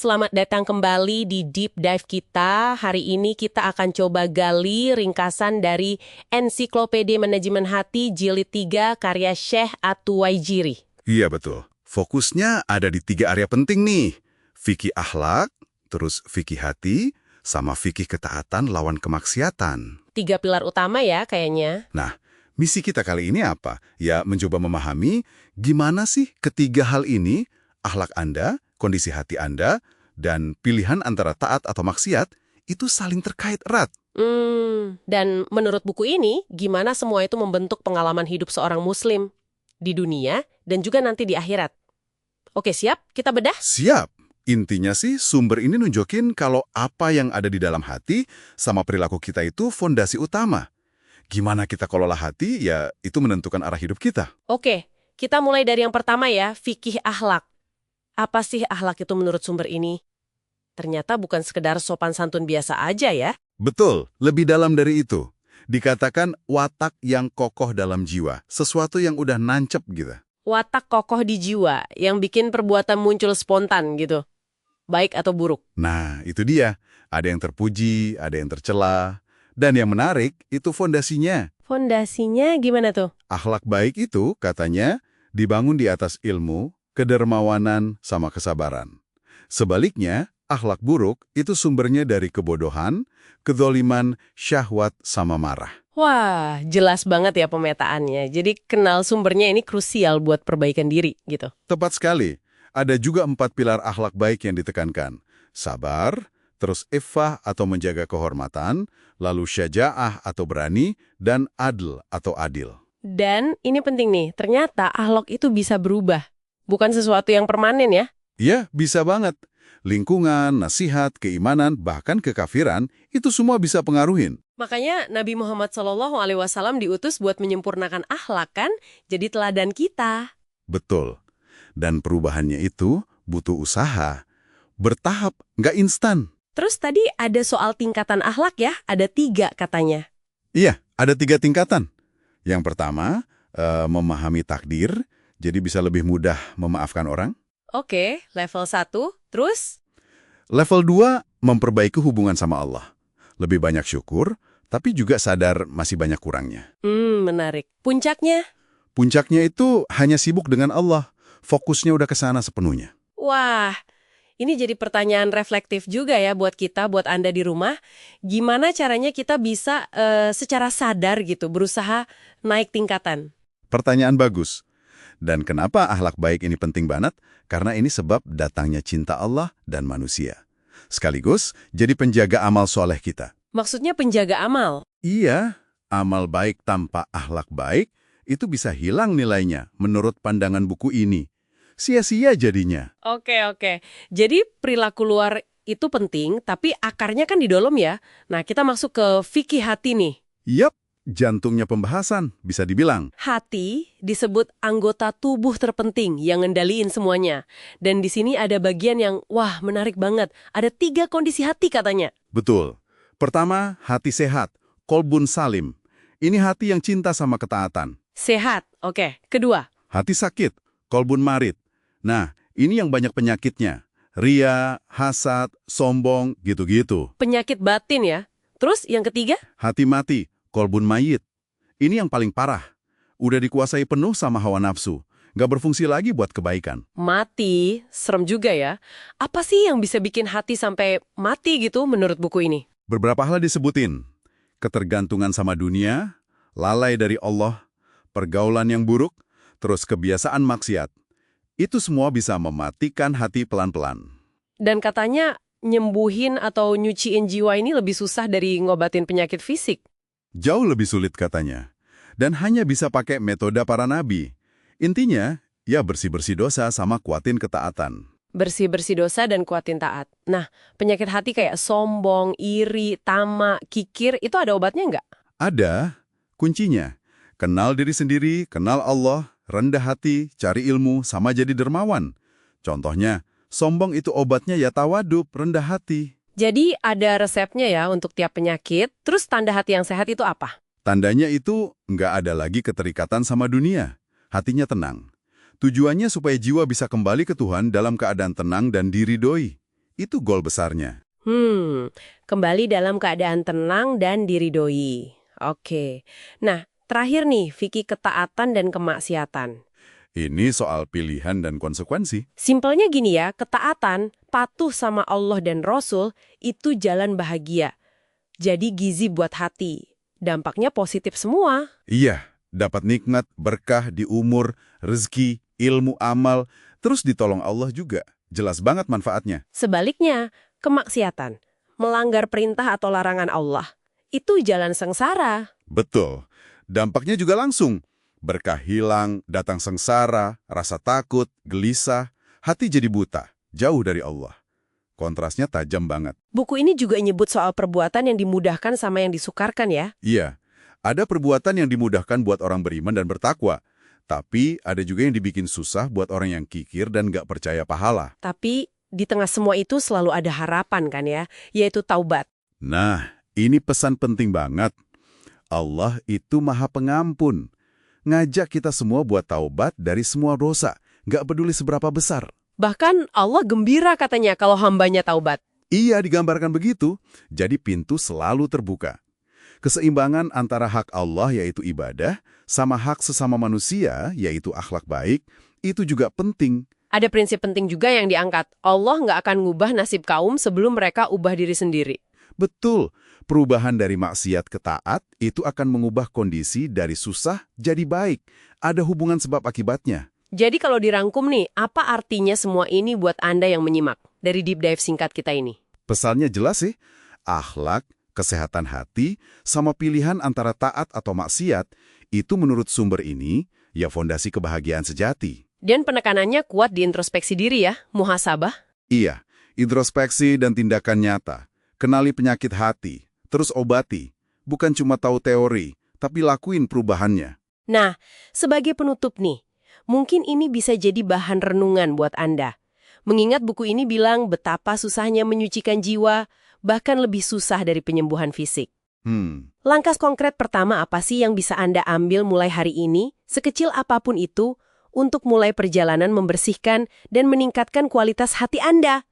Selamat datang kembali di Deep Dive kita. Hari ini kita akan coba gali ringkasan dari Ensiklopedia Manajemen Hati Jilid 3 karya Syekh At-Tuwaijiri. Iya betul. Fokusnya ada di 3 area penting nih. Fikih akhlak, terus fikih hati, sama fikih ketaatan lawan kemaksiatan. 3 pilar utama ya kayaknya. Nah, misi kita kali ini apa? Ya, mencoba memahami gimana sih ketiga hal ini, akhlak Anda, kondisi hati Anda, dan pilihan antara taat atau maksiat, itu saling terkait erat. Dan menurut buku ini, gimana semua itu membentuk pengalaman hidup seorang muslim di dunia dan juga nanti di akhirat. Oke, siap? Kita bedah? Siap. Intinya sih, sumber ini nunjukin kalau apa yang ada di dalam hati sama perilaku kita itu fondasi utama. Gimana kita kelola hati, ya itu menentukan arah hidup kita. Oke, kita mulai dari yang pertama ya, fikih akhlak. Apa sih akhlak itu menurut sumber ini? Ternyata bukan sekedar sopan santun biasa aja ya. Betul, lebih dalam dari itu. Dikatakan watak yang kokoh dalam jiwa, sesuatu yang udah nancep gitu. Watak kokoh di jiwa yang bikin perbuatan muncul spontan gitu. Baik atau buruk. Nah, itu dia. Ada yang terpuji, ada yang tercela. Dan yang menarik, itu fondasinya. Fondasinya gimana tuh? Akhlak baik itu, katanya, dibangun di atas ilmu, kedermawanan, sama kesabaran. Sebaliknya, akhlak buruk itu sumbernya dari kebodohan, kedzoliman, syahwat, sama marah. Wah, jelas banget ya pemetaannya. Jadi kenal sumbernya ini krusial buat perbaikan diri gitu. Tepat sekali. Ada juga 4 pilar akhlak baik yang ditekankan. Sabar, terus iffah atau menjaga kehormatan, lalu syaja'ah atau berani, dan adl atau adil. Dan ini penting nih, ternyata akhlak itu bisa berubah. Bukan sesuatu yang permanen ya. Ya, bisa banget. Lingkungan, nasihat, keimanan, bahkan kekafiran, itu semua bisa pengaruhin. Makanya Nabi Muhammad SAW diutus buat menyempurnakan akhlak kan, jadi teladan kita. Betul. Dan perubahannya itu butuh usaha. Bertahap, nggak instan. Terus tadi ada soal tingkatan akhlak ya, ada 3 katanya. Iya, ada 3 tingkatan. Yang pertama, memahami takdir, jadi bisa lebih mudah memaafkan orang. Oke, level 1, terus? Level 2, memperbaiki hubungan sama Allah. Lebih banyak syukur, tapi juga sadar masih banyak kurangnya. Menarik. Puncaknya? Puncaknya itu hanya sibuk dengan Allah. Fokusnya udah ke sana sepenuhnya. Wah, ini jadi pertanyaan reflektif juga ya buat kita, buat Anda di rumah. Gimana caranya kita bisa secara sadar gitu, berusaha naik tingkatan? Pertanyaan bagus. Dan kenapa akhlak baik ini penting banget? Karena ini sebab datangnya cinta Allah dan manusia. Sekaligus jadi penjaga amal soleh kita. Maksudnya penjaga amal? Iya, amal baik tanpa akhlak baik itu bisa hilang nilainya menurut pandangan buku ini. Sia-sia jadinya. Oke. Jadi perilaku luar itu penting, tapi akarnya kan di dalam ya. Nah, kita masuk ke fikih hati nih. Yap, jantungnya pembahasan, bisa dibilang. Hati disebut anggota tubuh terpenting yang ngendaliin semuanya. Dan di sini ada bagian yang, wah menarik banget. Ada 3 kondisi hati katanya. Betul. Pertama, hati sehat, kolbun salim. Ini hati yang cinta sama ketaatan. Sehat, oke. Kedua, Hati sakit, kolbun marid. Nah, ini yang banyak penyakitnya. Ria, hasad, sombong, gitu-gitu. penyakit batin ya. Terus yang ketiga? Hati mati, kolbun mayit. Ini yang paling parah. Udah dikuasai penuh sama hawa nafsu. Nggak berfungsi lagi buat kebaikan. Mati, serem juga ya. Apa sih yang bisa bikin hati sampai mati gitu menurut buku ini? Beberapa hal disebutin. Ketergantungan sama dunia, lalai dari Allah, pergaulan yang buruk, terus kebiasaan maksiat. Itu semua bisa mematikan hati pelan-pelan. Dan katanya nyembuhin atau nyuciin jiwa ini lebih susah dari ngobatin penyakit fisik. Jauh lebih sulit katanya. Dan hanya bisa pakai metode para nabi. Intinya, ya bersih-bersih dosa sama kuatin ketaatan. Bersih-bersih dosa dan kuatin taat. Nah, penyakit hati kayak sombong, iri, tamak, kikir, itu ada obatnya nggak? Ada kuncinya. Kenal diri sendiri, kenal Allah, rendah hati, cari ilmu, sama jadi dermawan. Contohnya, sombong itu obatnya ya tawadub, rendah hati. Jadi ada resepnya ya untuk tiap penyakit. Terus tanda hati yang sehat itu apa? Tandanya itu nggak ada lagi keterikatan sama dunia. Hatinya tenang. Tujuannya supaya jiwa bisa kembali ke Tuhan dalam keadaan tenang dan diridhoi. Itu goal besarnya. Kembali dalam keadaan tenang dan diridhoi. Oke. Nah, terakhir nih, fikih ketaatan dan kemaksiatan. Ini soal pilihan dan konsekuensi. Simpelnya gini ya, ketaatan, patuh sama Allah dan Rasul, itu jalan bahagia. Jadi gizi buat hati. Dampaknya positif semua. Iya, dapat nikmat, berkah di umur, rezeki, ilmu amal, terus ditolong Allah juga. Jelas banget manfaatnya. Sebaliknya, kemaksiatan, melanggar perintah atau larangan Allah, itu jalan sengsara. Betul. Dampaknya juga langsung. Berkah hilang, datang sengsara, rasa takut, gelisah, hati jadi buta, jauh dari Allah. Kontrasnya tajam banget. Buku ini juga nyebut soal perbuatan yang dimudahkan sama yang disukarkan ya. Iya, ada perbuatan yang dimudahkan buat orang beriman dan bertakwa. Tapi ada juga yang dibikin susah buat orang yang kikir dan nggak percaya pahala. Tapi di tengah semua itu selalu ada harapan kan ya, yaitu taubat. Nah, ini pesan penting banget. Allah itu Maha Pengampun. Ngajak kita semua buat taubat dari semua dosa, nggak peduli seberapa besar. Bahkan Allah gembira katanya kalau hambanya taubat. Iya, digambarkan begitu. Jadi pintu selalu terbuka. Keseimbangan antara hak Allah yaitu ibadah, sama hak sesama manusia yaitu akhlak baik, itu juga penting. Ada prinsip penting juga yang diangkat. Allah nggak akan ngubah nasib kaum sebelum mereka ubah diri sendiri. Betul, perubahan dari maksiat ke taat itu akan mengubah kondisi dari susah jadi baik. Ada hubungan sebab akibatnya. Jadi kalau dirangkum nih, apa artinya semua ini buat Anda yang menyimak dari deep dive singkat kita ini? Pesannya jelas sih, akhlak, kesehatan hati, sama pilihan antara taat atau maksiat, itu menurut sumber ini, ya fondasi kebahagiaan sejati. Dan penekanannya kuat di introspeksi diri ya, muhasabah. Iya, introspeksi dan tindakan nyata. Kenali penyakit hati, terus obati. Bukan cuma tahu teori, tapi lakuin perubahannya. Nah, sebagai penutup nih, mungkin ini bisa jadi bahan renungan buat Anda. Mengingat buku ini bilang betapa susahnya menyucikan jiwa, bahkan lebih susah dari penyembuhan fisik. Langkah konkret pertama apa sih yang bisa Anda ambil mulai hari ini, sekecil apapun itu, untuk mulai perjalanan membersihkan dan meningkatkan kualitas hati Anda?